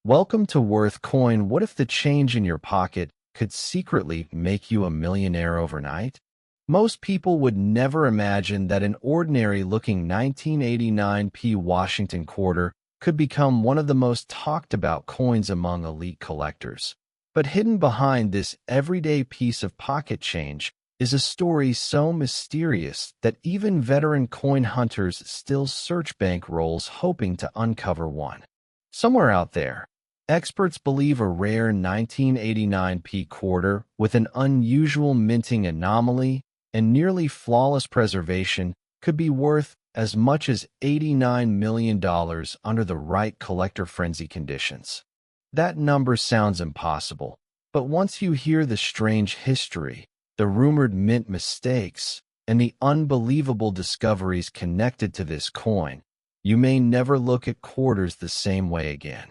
Welcome to Worth Coin. What if the change in your pocket could secretly make you a millionaire overnight? Most people would never imagine that an ordinary-looking 1989p Washington quarter could become one of the most talked-about coins among elite collectors. But hidden behind this everyday piece of pocket change is a story so mysterious that even veteran coin hunters still search bank rolls hoping to uncover one. Somewhere out there, experts believe a rare 1989p quarter with an unusual minting anomaly and nearly flawless preservation could be worth as much as $89 million under the right collector-frenzy conditions. That number sounds impossible, but once you hear the strange history, the rumored mint mistakes, and the unbelievable discoveries connected to this coin, you may never look at quarters the same way again.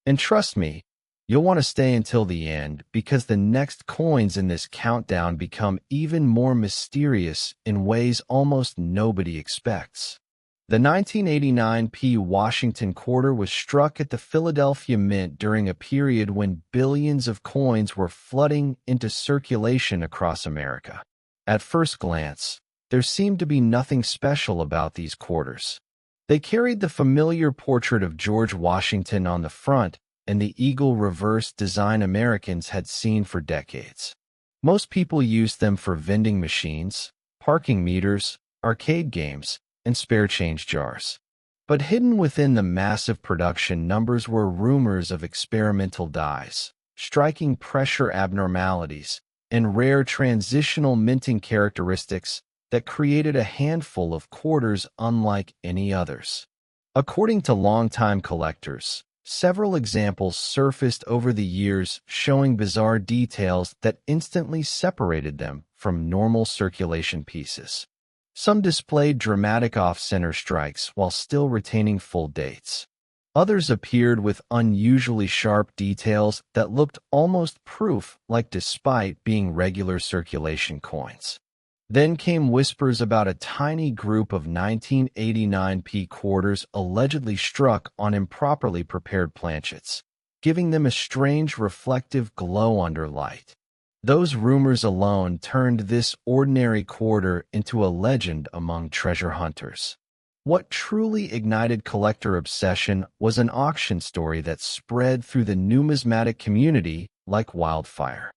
And trust me, you'll want to stay until the end because the next coins in this countdown become even more mysterious in ways almost nobody expects. The 1989p Washington quarter was struck at the Philadelphia Mint during a period when billions of coins were flooding into circulation across America. At first glance, there seemed to be nothing special about these quarters. They carried the familiar portrait of George Washington on the front and the eagle reverse design Americans had seen for decades. Most people used them for vending machines, parking meters, arcade games, and spare change jars. But hidden within the massive production numbers were rumors of experimental dies, striking pressure abnormalities, and rare transitional minting characteristics that created a handful of quarters unlike any others. According to longtime collectors, several examples surfaced over the years showing bizarre details that instantly separated them from normal circulation pieces. Some displayed dramatic off-center strikes while still retaining full dates. Others appeared with unusually sharp details that looked almost proof-like despite being regular circulation coins. Then came whispers about a tiny group of 1989p quarters allegedly struck on improperly prepared planchets, giving them a strange reflective glow under light. Those rumors alone turned this ordinary quarter into a legend among treasure hunters. What truly ignited collector obsession was an auction story that spread through the numismatic community like wildfire.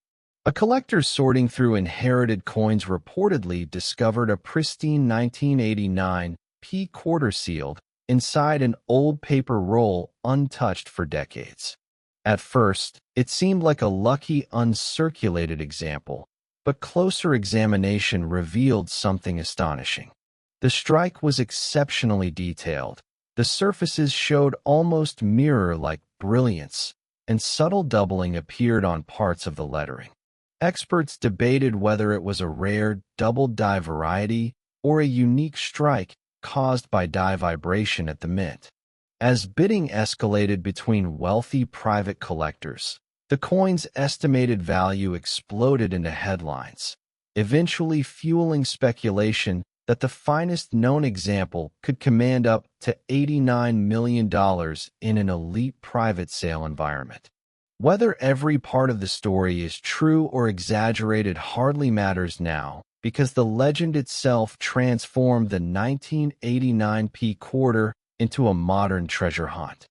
A collector sorting through inherited coins reportedly discovered a pristine 1989p quarter sealed inside an old paper roll untouched for decades. At first, it seemed like a lucky uncirculated example, but closer examination revealed something astonishing. The strike was exceptionally detailed. The surfaces showed almost mirror-like brilliance, and subtle doubling appeared on parts of the lettering. Experts debated whether it was a rare double die variety or a unique strike caused by die vibration at the mint. As bidding escalated between wealthy private collectors, the coin's estimated value exploded into headlines, eventually fueling speculation that the finest known example could command up to $89 million in an elite private sale environment. Whether every part of the story is true or exaggerated hardly matters now, because the legend itself transformed the 1989p quarter into a modern treasure hunt.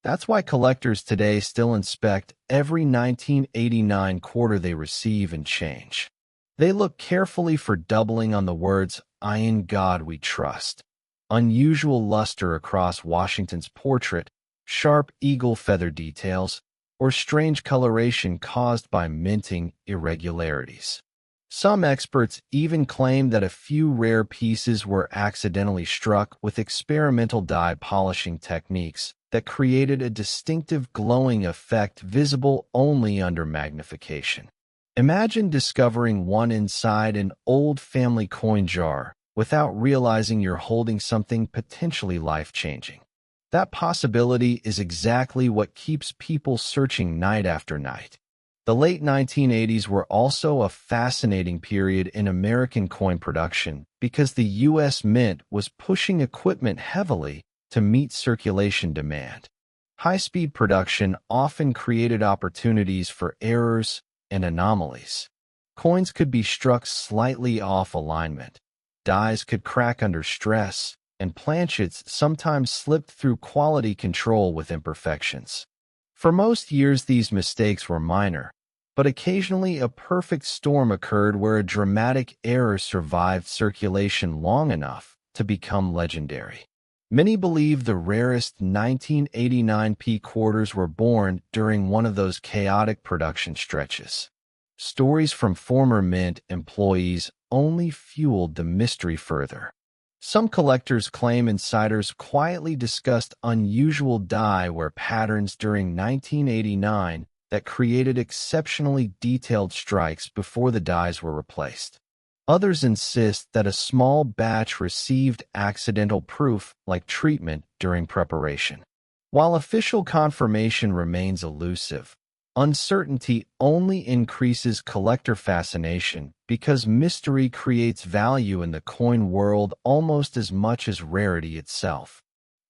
That's why collectors today still inspect every 1989 quarter they receive and change. They look carefully for doubling on the words, "In God We Trust," unusual luster across Washington's portrait, sharp eagle feather details, or strange coloration caused by minting irregularities. Some experts even claim that a few rare pieces were accidentally struck with experimental die polishing techniques that created a distinctive glowing effect visible only under magnification. Imagine discovering one inside an old family coin jar without realizing you're holding something potentially life-changing. That possibility is exactly what keeps people searching night after night. The late 1980s were also a fascinating period in American coin production because the U.S. Mint was pushing equipment heavily to meet circulation demand. High-speed production often created opportunities for errors and anomalies. Coins could be struck slightly off alignment. Dies could crack under stress, and planchets sometimes slipped through quality control with imperfections. For most years, these mistakes were minor, but occasionally a perfect storm occurred where a dramatic error survived circulation long enough to become legendary. Many believe the rarest 1989 P quarters were born during one of those chaotic production stretches. Stories from former Mint employees only fueled the mystery further. Some collectors claim insiders quietly discussed unusual die wear patterns during 1989 that created exceptionally detailed strikes before the dies were replaced. Others insist that a small batch received accidental proof like treatment during preparation. While official confirmation remains elusive, uncertainty only increases collector fascination because mystery creates value in the coin world almost as much as rarity itself.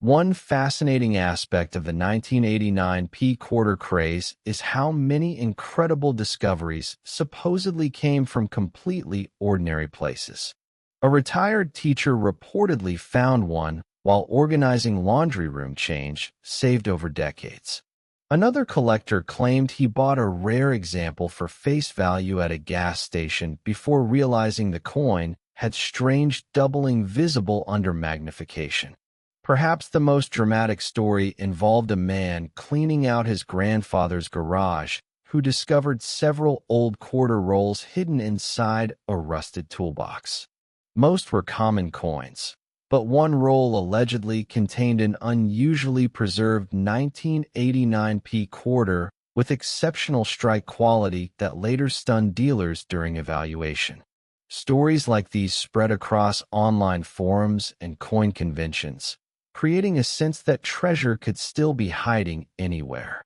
One fascinating aspect of the 1989 P quarter craze is how many incredible discoveries supposedly came from completely ordinary places. A retired teacher reportedly found one while organizing laundry room change, saved over decades. Another collector claimed he bought a rare example for face value at a gas station before realizing the coin had strange doubling visible under magnification. Perhaps the most dramatic story involved a man cleaning out his grandfather's garage who discovered several old quarter rolls hidden inside a rusted toolbox. Most were common coins, but one roll allegedly contained an unusually preserved 1989 P quarter with exceptional strike quality that later stunned dealers during evaluation. Stories like these spread across online forums and coin conventions, creating a sense that treasure could still be hiding anywhere.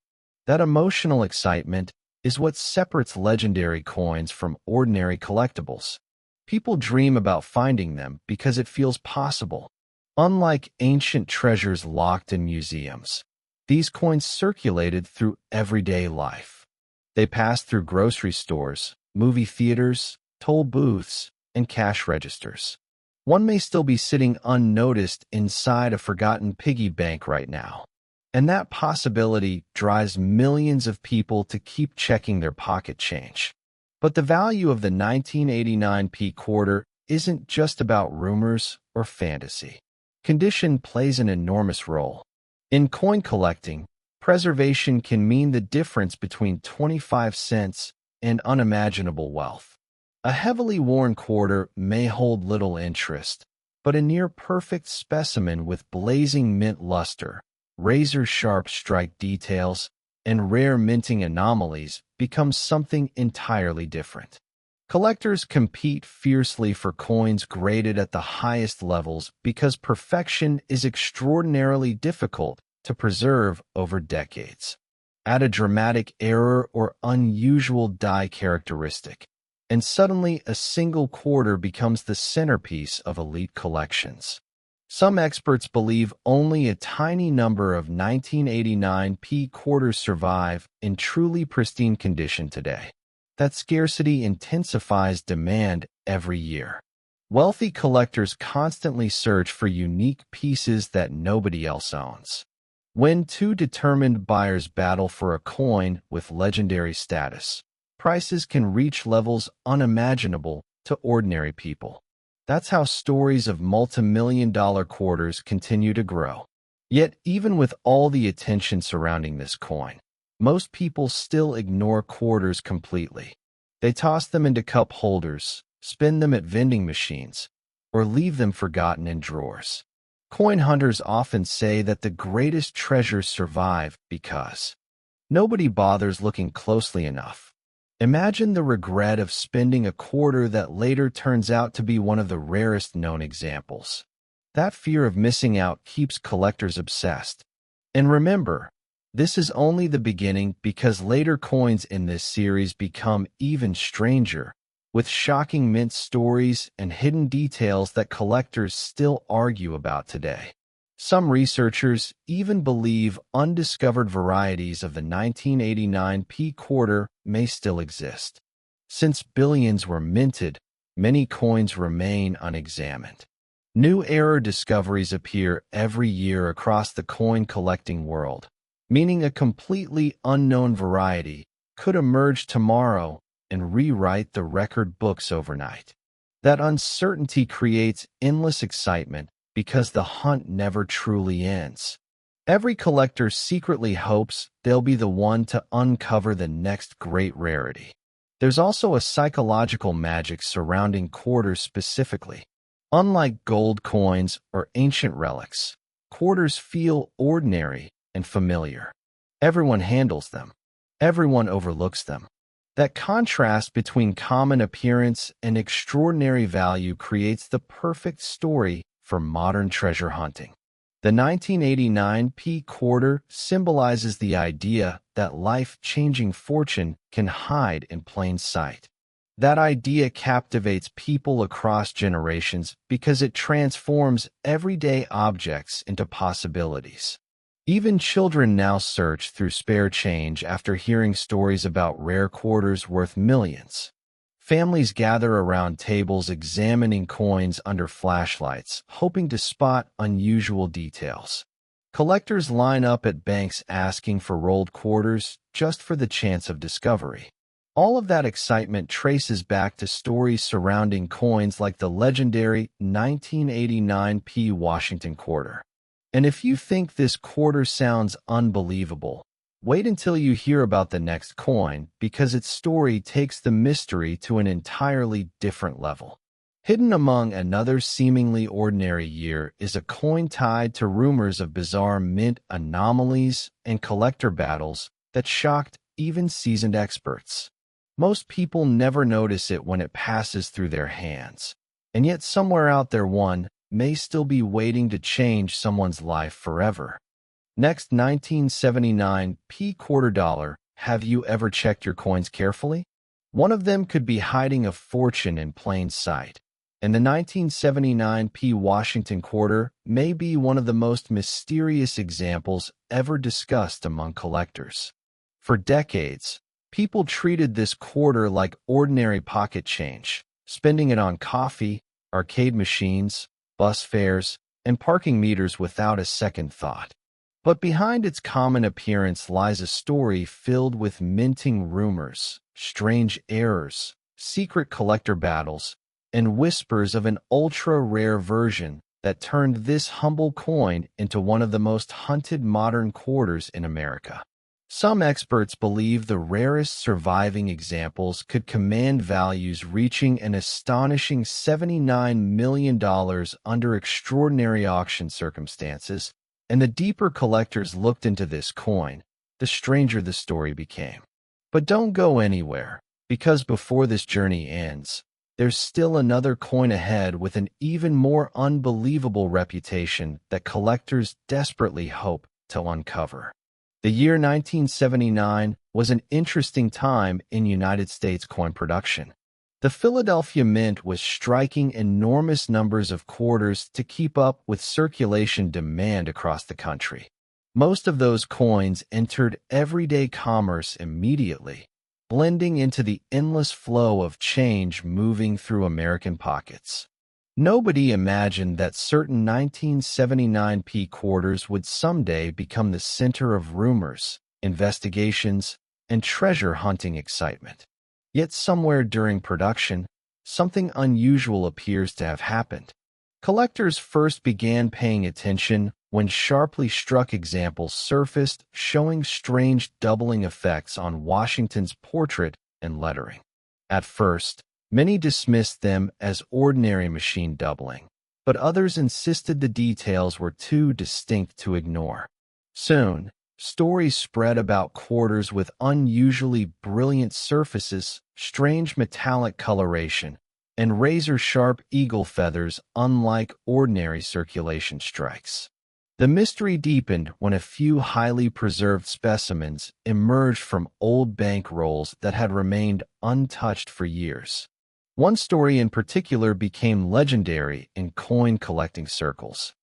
That emotional excitement is what separates legendary coins from ordinary collectibles. People dream about finding them because it feels possible. Unlike ancient treasures locked in museums, these coins circulated through everyday life. They passed through grocery stores, movie theaters, toll booths, and cash registers. One may still be sitting unnoticed inside a forgotten piggy bank right now. And that possibility drives millions of people to keep checking their pocket change. But the value of the 1989 P quarter isn't just about rumors or fantasy. Condition plays an enormous role. In coin collecting, preservation can mean the difference between 25 cents and unimaginable wealth. A heavily worn quarter may hold little interest, but a near-perfect specimen with blazing mint luster, razor-sharp strike details, and rare minting anomalies becomes something entirely different. Collectors compete fiercely for coins graded at the highest levels because perfection is extraordinarily difficult to preserve over decades. Add a dramatic error or unusual die characteristic, and suddenly a single quarter becomes the centerpiece of elite collections. Some experts believe only a tiny number of 1989 P quarters survive in truly pristine condition today. That scarcity intensifies demand every year. Wealthy collectors constantly search for unique pieces that nobody else owns. When two determined buyers battle for a coin with legendary status, prices can reach levels unimaginable to ordinary people. That's how stories of multi-million-dollar quarters continue to grow. Yet, even with all the attention surrounding this coin, most people still ignore quarters completely. They toss them into cup holders, spin them at vending machines, or leave them forgotten in drawers. Coin hunters often say that the greatest treasures survive because nobody bothers looking closely enough. Imagine the regret of spending a quarter that later turns out to be one of the rarest known examples. That fear of missing out keeps collectors obsessed. And remember, this is only the beginning because later coins in this series become even stranger, with shocking mint stories and hidden details that collectors still argue about today. Some researchers even believe undiscovered varieties of the 1989 P quarter may still exist. Since billions were minted, many coins remain unexamined. New error discoveries appear every year across the coin collecting world, meaning a completely unknown variety could emerge tomorrow and rewrite the record books overnight. That uncertainty creates endless excitement because the hunt never truly ends. Every collector secretly hopes they'll be the one to uncover the next great rarity. There's also a psychological magic surrounding quarters specifically. Unlike gold coins or ancient relics, quarters feel ordinary and familiar. Everyone handles them. Everyone overlooks them. That contrast between common appearance and extraordinary value creates the perfect story for modern treasure hunting. The 1989 P quarter symbolizes the idea that life-changing fortune can hide in plain sight. That idea captivates people across generations because it transforms everyday objects into possibilities. Even children now search through spare change after hearing stories about rare quarters worth millions. Families gather around tables examining coins under flashlights, hoping to spot unusual details. Collectors line up at banks asking for rolled quarters just for the chance of discovery. All of that excitement traces back to stories surrounding coins like the legendary 1989 P Washington quarter. And if you think this quarter sounds unbelievable, wait until you hear about the next coin because its story takes the mystery to an entirely different level. Hidden among another seemingly ordinary year is a coin tied to rumors of bizarre mint anomalies and collector battles that shocked even seasoned experts. Most people never notice it when it passes through their hands, and yet somewhere out there one may still be waiting to change someone's life forever. Next, 1979 P quarter dollar. Have you ever checked your coins carefully? One of them could be hiding a fortune in plain sight. And the 1979 P Washington quarter may be one of the most mysterious examples ever discussed among collectors. For decades, people treated this quarter like ordinary pocket change, spending it on coffee, arcade machines, bus fares, and parking meters without a second thought. But behind its common appearance lies a story filled with minting rumors, strange errors, secret collector battles, and whispers of an ultra-rare version that turned this humble coin into one of the most hunted modern quarters in America. Some experts believe the rarest surviving examples could command values reaching an astonishing $79 million under extraordinary auction circumstances, and the deeper collectors looked into this coin, the stranger the story became. But don't go anywhere, because before this journey ends, there's still another coin ahead with an even more unbelievable reputation that collectors desperately hope to uncover. The year 1979 was an interesting time in United States coin production. The Philadelphia Mint was striking enormous numbers of quarters to keep up with circulation demand across the country. Most of those coins entered everyday commerce immediately, blending into the endless flow of change moving through American pockets. Nobody imagined that certain 1979 P quarters would someday become the center of rumors, investigations, and treasure hunting excitement. Yet somewhere during production, something unusual appears to have happened. Collectors first began paying attention when sharply struck examples surfaced showing strange doubling effects on Washington's portrait and lettering. At first, many dismissed them as ordinary machine doubling, but others insisted the details were too distinct to ignore. Soon, stories spread about quarters with unusually brilliant surfaces, strange metallic coloration, and razor-sharp eagle feathers unlike ordinary circulation strikes. The mystery deepened when a few highly preserved specimens emerged from old bank rolls that had remained untouched for years. One story in particular became legendary in coin collecting circles.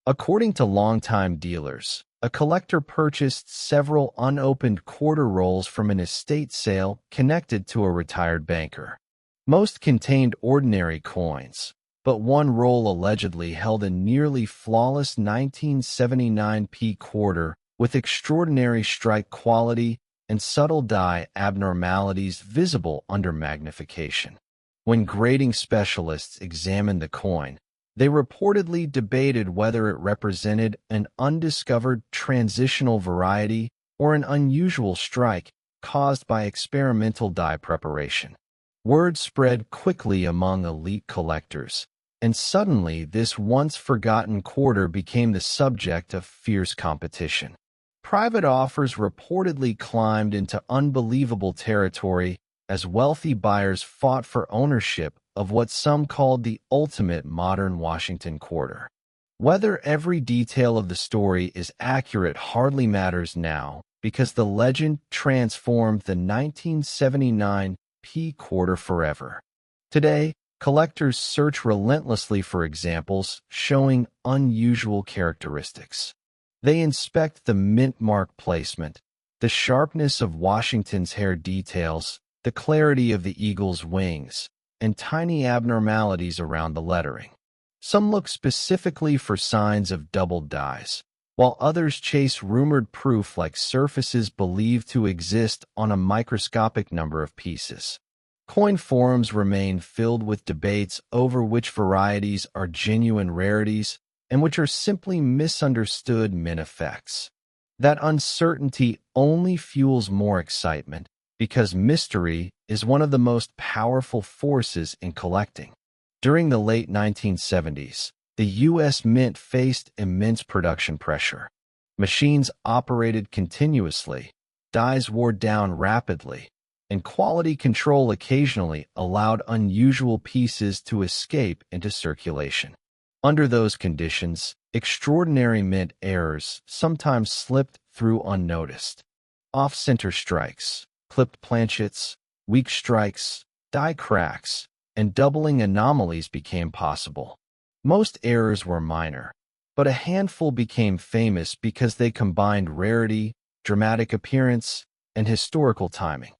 According to longtime dealers, a collector purchased several unopened quarter rolls from an estate sale connected to a retired banker. Most contained ordinary coins, but one roll allegedly held a nearly flawless 1979p quarter with extraordinary strike quality and subtle die abnormalities visible under magnification. When grading specialists examined the coin, they reportedly debated whether it represented an undiscovered transitional variety or an unusual strike caused by experimental die preparation. Word spread quickly among elite collectors, and suddenly this once-forgotten quarter became the subject of fierce competition. Private offers reportedly climbed into unbelievable territory as wealthy buyers fought for ownership of what some called the ultimate modern Washington quarter. Whether every detail of the story is accurate hardly matters now, because the legend transformed the 1979p quarter forever. Today, collectors search relentlessly for examples showing unusual characteristics. They inspect the mint mark placement, the sharpness of Washington's hair details, the clarity of the eagle's wings, and tiny abnormalities around the lettering. Some look specifically for signs of doubled dies, while others chase rumored proof like surfaces believed to exist on a microscopic number of pieces. Coin forums remain filled with debates over which varieties are genuine rarities and which are simply misunderstood mint effects. That uncertainty only fuels more excitement, because mystery is one of the most powerful forces in collecting. During the late 1970s, the U.S. Mint faced immense production pressure. Machines operated continuously, dies wore down rapidly, and quality control occasionally allowed unusual pieces to escape into circulation. Under those conditions, extraordinary mint errors sometimes slipped through unnoticed. Off-center strikes, clipped planchets, weak strikes, die cracks, and doubling anomalies became possible. Most errors were minor, but a handful became famous because they combined rarity, dramatic appearance, and historical timing.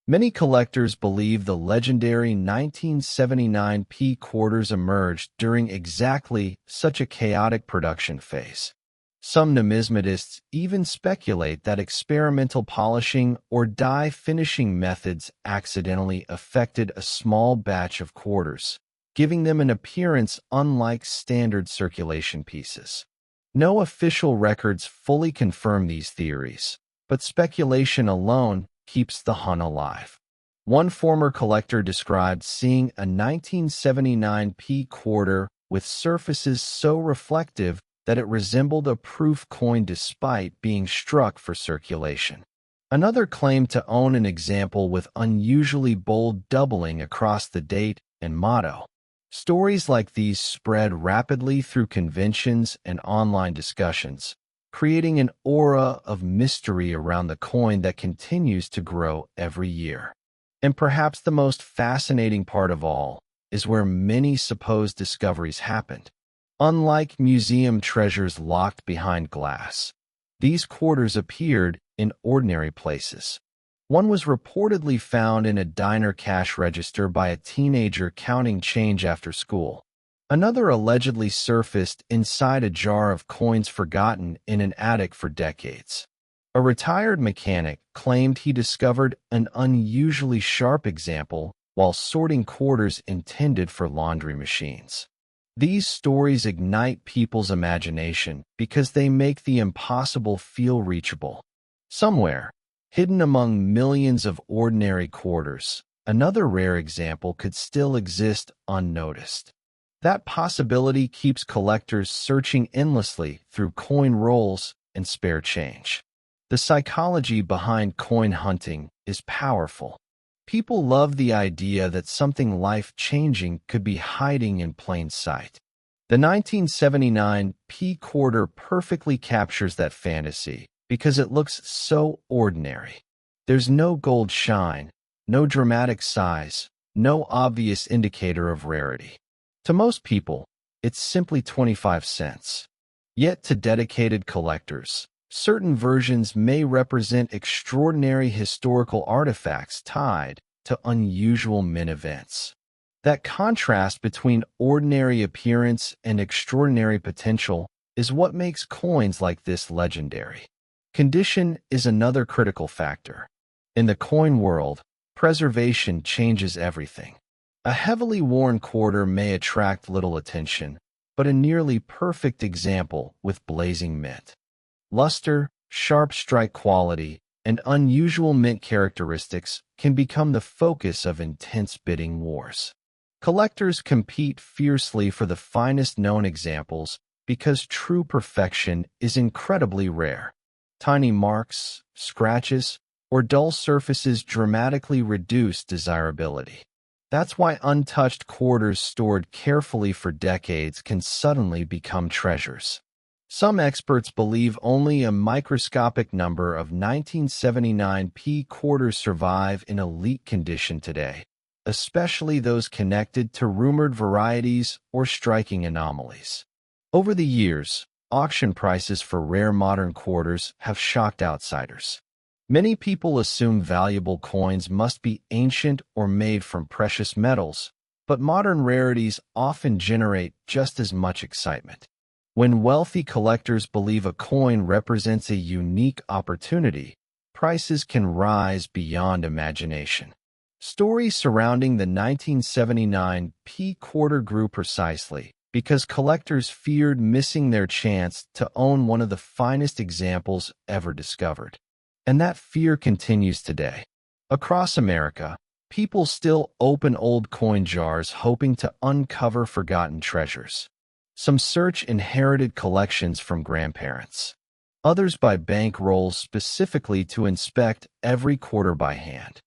Many collectors believe the legendary 1979p quarters emerged during exactly such a chaotic production phase. Some numismatists even speculate that experimental polishing or die finishing methods accidentally affected a small batch of quarters, giving them an appearance unlike standard circulation pieces. No official records fully confirm these theories, but speculation alone keeps the hunt alive. One former collector described seeing a 1979p quarter with surfaces so reflective that it resembled a proof coin despite being struck for circulation. Another claimed to own an example with unusually bold doubling across the date and motto. Stories like these spread rapidly through conventions and online discussions, creating an aura of mystery around the coin that continues to grow every year. And perhaps the most fascinating part of all is where many supposed discoveries happened. Unlike museum treasures locked behind glass, these quarters appeared in ordinary places. One was reportedly found in a diner cash register by a teenager counting change after school. Another allegedly surfaced inside a jar of coins forgotten in an attic for decades. A retired mechanic claimed he discovered an unusually sharp example while sorting quarters intended for laundry machines. These stories ignite people's imagination because they make the impossible feel reachable. Somewhere, hidden among millions of ordinary quarters, another rare example could still exist unnoticed. That possibility keeps collectors searching endlessly through coin rolls and spare change. The psychology behind coin hunting is powerful. People love the idea that something life-changing could be hiding in plain sight. The 1979p quarter perfectly captures that fantasy because it looks so ordinary. There's no gold shine, no dramatic size, no obvious indicator of rarity. To most people, it's simply 25 cents. Yet to dedicated collectors, certain versions may represent extraordinary historical artifacts tied to unusual mint events. That contrast between ordinary appearance and extraordinary potential is what makes coins like this legendary. Condition is another critical factor. In the coin world, preservation changes everything. A heavily worn quarter may attract little attention, but a nearly perfect example with blazing mint. Luster, sharp strike quality, and unusual mint characteristics can become the focus of intense bidding wars. Collectors compete fiercely for the finest known examples because true perfection is incredibly rare. Tiny marks, scratches, or dull surfaces dramatically reduce desirability. That's why untouched quarters stored carefully for decades can suddenly become treasures. Some experts believe only a microscopic number of 1979 P quarters survive in elite condition today, especially those connected to rumored varieties or striking anomalies. Over the years, auction prices for rare modern quarters have shocked outsiders. Many people assume valuable coins must be ancient or made from precious metals, but modern rarities often generate just as much excitement. When wealthy collectors believe a coin represents a unique opportunity, prices can rise beyond imagination. Stories surrounding the 1979 P quarter grew precisely because collectors feared missing their chance to own one of the finest examples ever discovered. And that fear continues today. Across America, people still open old coin jars hoping to uncover forgotten treasures. Some search inherited collections from grandparents. Others buy bank rolls specifically to inspect every quarter by hand.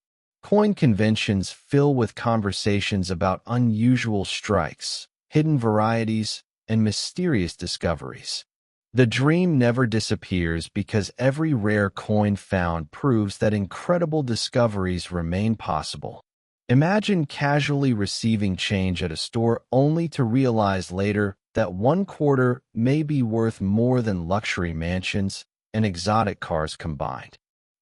Coin conventions fill with conversations about unusual strikes, hidden varieties, and mysterious discoveries. The dream never disappears because every rare coin found proves that incredible discoveries remain possible. Imagine casually receiving change at a store only to realize later that one quarter may be worth more than luxury mansions and exotic cars combined.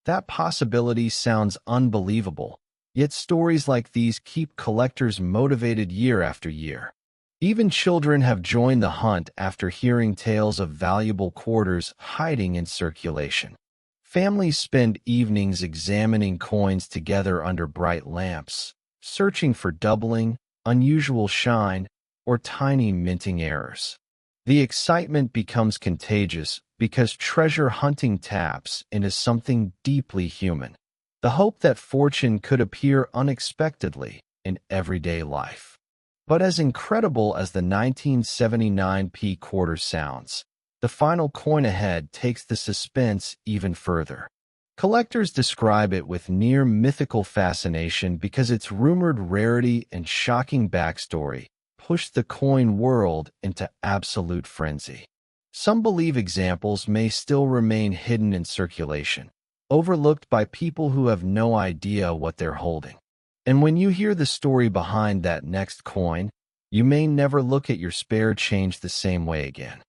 That possibility sounds unbelievable, yet stories like these keep collectors motivated year after year. Even children have joined the hunt after hearing tales of valuable quarters hiding in circulation. Families spend evenings examining coins together under bright lamps, searching for doubling, unusual shine, or tiny minting errors. The excitement becomes contagious because treasure hunting taps into something deeply human, the hope that fortune could appear unexpectedly in everyday life. But as incredible as the 1979 P quarter sounds, the final coin ahead takes the suspense even further. Collectors describe it with near mythical fascination because its rumored rarity and shocking backstory push the coin world into absolute frenzy. Some believe examples may still remain hidden in circulation, overlooked by people who have no idea what they're holding. And when you hear the story behind that next coin, you may never look at your spare change the same way again.